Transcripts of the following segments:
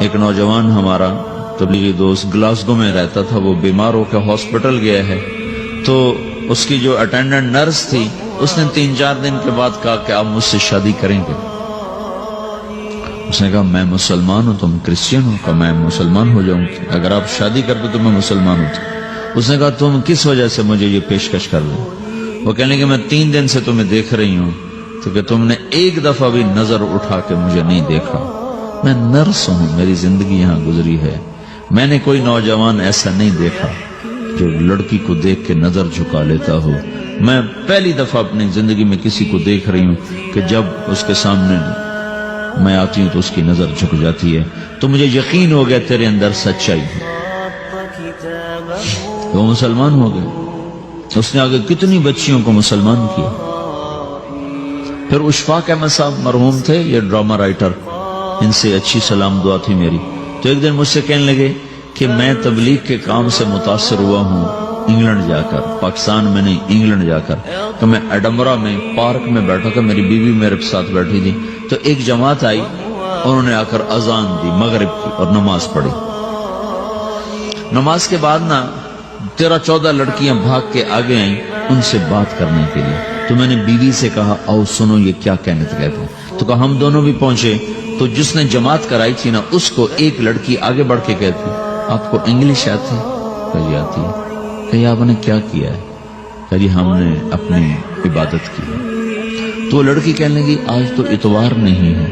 ایک نوجوان ہمارا تبلیغی دوست گلاسگو میں رہتا تھا، وہ بیمار ہو کے ہاسپٹل گیا ہے، تو اس کی جو اٹینڈنٹ نرس تھی اس نے 3-4 دن کے بعد کہا کہ آپ مجھ سے شادی کریں گے؟ اس نے کہا میں مسلمان ہوں، تم کرسچن ہو؟ کہا میں مسلمان ہو جاؤں گی، اگر آپ شادی کر دو تو میں مسلمان ہوں۔ اس نے کہا تم کس وجہ سے مجھے یہ پیشکش کر دیں؟ وہ کہنے کہ میں 3 دن سے تمہیں دیکھ رہی ہوں تو کہ تم نے ایک دفعہ بھی نظر اٹھا کے مجھے نہیں دیکھا، میں نرس ہوں، میری زندگی یہاں گزری ہے، میں نے کوئی نوجوان ایسا نہیں دیکھا جو لڑکی کو دیکھ کے نظر جھکا لیتا ہو، میں پہلی دفعہ اپنی زندگی میں کسی کو دیکھ رہی ہوں کہ جب اس کے سامنے میں آتی ہوں تو اس کی نظر جھک جاتی ہے، تو مجھے یقین ہو گیا تیرے اندر سچائی ہے۔ تو مسلمان ہو گئے۔ اس نے آگے کتنی بچیوں کو مسلمان کیا۔ پھر اشفاق احمد صاحب مرحوم تھے، یہ ڈرامہ رائٹر، ان سے اچھی سلام دعا تھی میری، تو ایک دن مجھ سے کہنے لگے کہ میں تبلیغ کے کام سے متاثر ہوا ہوں انگلینڈ جا کر، پاکستان میں نہیں، انگلینڈ جا کر۔ تو میں ایڈمبرا میں پارک میں بیٹھا تھا، میری بیوی میرے ساتھ بیٹھی تھی، تو ایک جماعت آئی، انہوں نے آ کر اذان دی مغرب کی اور نماز پڑھی۔ نماز کے بعد 13-14 لڑکیاں بھاگ کے آگے آئیں ان سے بات کرنے کے لیے، تو میں نے بیوی سے کہا آؤ سنو یہ کیا کہنے کہتے ہیں، تو کہا ہم دونوں بھی پہنچے، تو جس نے جماعت کرائی تھی اس کو ایک لڑکی آگے بڑھ کے کہتی آپ کو انگلش آتی؟ کہی آتی ہے۔ کہی آپ نے کیا کیا ہے؟ کہی ہم نے اپنی عبادت کی۔ تو لڑکی کہنے لگی آج تو اتوار نہیں ہے،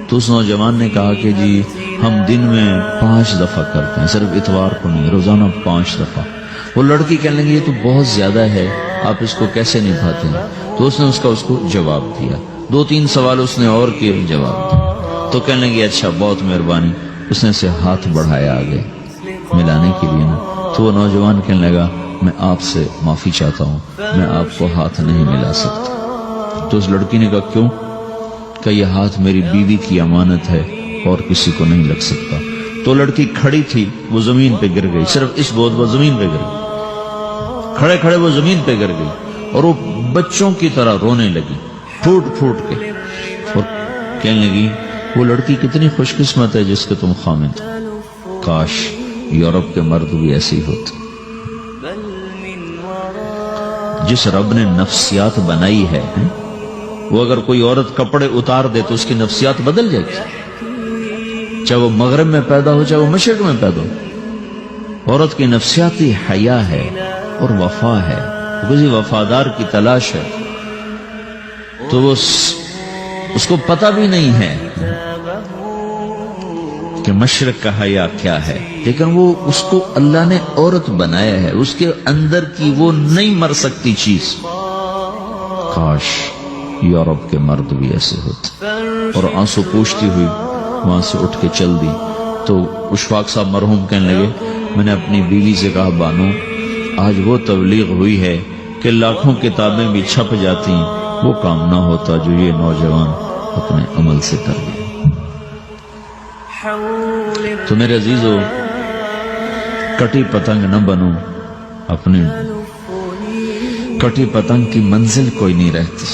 تو اس نوجوان نے کہا کہ جی ہم دن میں 5 دفعہ کرتے ہیں، صرف اتوار کو نہیں، روزانہ 5 دفعہ۔ وہ لڑکی کہنے لگی یہ تو بہت زیادہ ہے، آپ اس کو کیسے نبھاتے ہیں؟ تو اس نے اس کو جواب دیا، 2-3 سوال اس نے اور کیے، جواب دیا۔ تو کہنے لگی اچھا بہت مہربانی، اس نے سے ہاتھ بڑھایا آگے ملانے کے لیے تو وہ نوجوان کہنے لگا میں آپ سے معافی چاہتا ہوں، میں آپ کو ہاتھ نہیں ملا سکتا۔ تو اس لڑکی نے کہا کیوں؟ کہ یہ ہاتھ میری بیوی کی امانت ہے اور کسی کو نہیں لگ سکتا۔ تو لڑکی کھڑی تھی، وہ زمین پہ گر گئی، صرف اس بہت وہ زمین پہ گر گئی، کھڑے کھڑے وہ زمین پہ گر گئی اور وہ بچوں کی طرح رونے لگی پھوٹ پھوٹ کے، اور کہنے لگی وہ لڑکی کتنی خوش قسمت ہے جس کے تم خامد، کاش یورپ کے مرد بھی ایسے ہی ہوتے۔ جس رب نے نفسیات بنائی ہے وہ اگر کوئی عورت کپڑے اتار دے تو اس کی نفسیات بدل جائے گی، چاہے وہ مغرب میں پیدا ہو چاہے وہ مشرق میں پیدا ہو۔ عورت کی نفسیاتی حیا ہے اور وفا ہے، کسی وفادار کی تلاش ہے، تو وہ اس کو پتہ بھی نہیں ہے کہ مشرق کا حیا کیا ہے، لیکن وہ اس کو اللہ نے عورت بنایا ہے، اس کے اندر کی وہ نہیں مر سکتی چیز۔ کاش یورپ کے مرد بھی ایسے ہوتے۔ اور آنسو پوچھتی ہوئی وہاں سے اٹھ کے چل دی۔ تو اشفاق صاحب مرحوم کہنے لگے میں نے اپنی بیوی سے کہا بانو آج وہ تبلیغ ہوئی ہے کہ لاکھوں کتابیں بھی چھپ جاتی، وہ کام نہ ہوتا جو یہ نوجوان اپنے عمل سے کر گئے۔ تو میرے عزیزو کٹی پتنگ نہ بنو، اپنی کٹی پتنگ کی منزل کوئی نہیں رہتی۔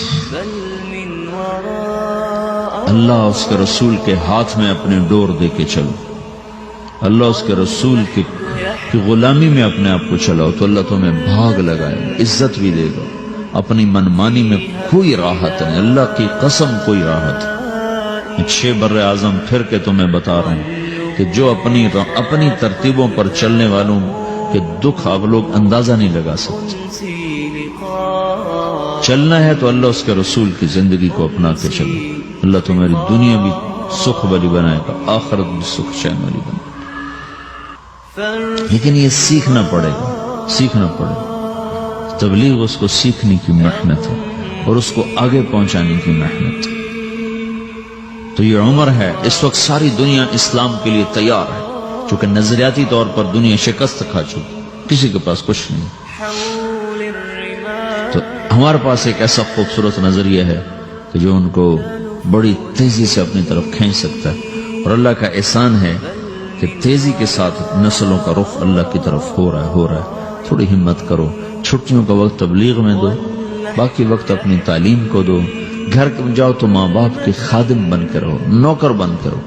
اللہ اس کے رسول کے ہاتھ میں اپنے ڈور دے کے چلو، اللہ اس کے رسول کی غلامی میں اپنے آپ کو چلاؤ تو اللہ تمہیں بھاگ لگائے گا، عزت بھی دے گا۔ اپنی منمانی میں کوئی راحت نہیں، اللہ کی قسم کوئی راحت نہیں۔ 6 بر اعظم پھر کے تمہیں بتا رہا ہوں کہ جو اپنی ترتیبوں پر چلنے والوں کے دکھ آپ لوگ اندازہ نہیں لگا سکتے۔ چلنا ہے تو اللہ اس کے رسول کی زندگی کو اپنا کے چلو، اللہ تمہاری دنیا بھی سکھ والی بنائے گا، آخرت بھی سکھ چین والی بنائے گا۔ لیکن یہ سیکھنا پڑے گا، سیکھنا پڑے گا۔ تبلیغ اس کو سیکھنے کی محنت ہے اور اس کو آگے پہنچانے کی محنت ہے۔ تو یہ عمر ہے، اس وقت ساری دنیا اسلام کے لیے تیار ہے، چونکہ نظریاتی طور پر دنیا شکست کھا چکی، کسی کے پاس کچھ نہیں۔ تو ہمارے پاس ایک ایسا خوبصورت نظریہ ہے کہ جو ان کو بڑی تیزی سے اپنی طرف کھینچ سکتا ہے، اور اللہ کا احسان ہے کہ تیزی کے ساتھ نسلوں کا رخ اللہ کی طرف ہو رہا ہے۔ تھوڑی ہمت کرو، چھٹیوں کا وقت تبلیغ میں دو، باقی وقت اپنی تعلیم کو دو، گھر جاؤ تو ماں باپ کے خادم بن کے رہو، نوکر بن کے رہو۔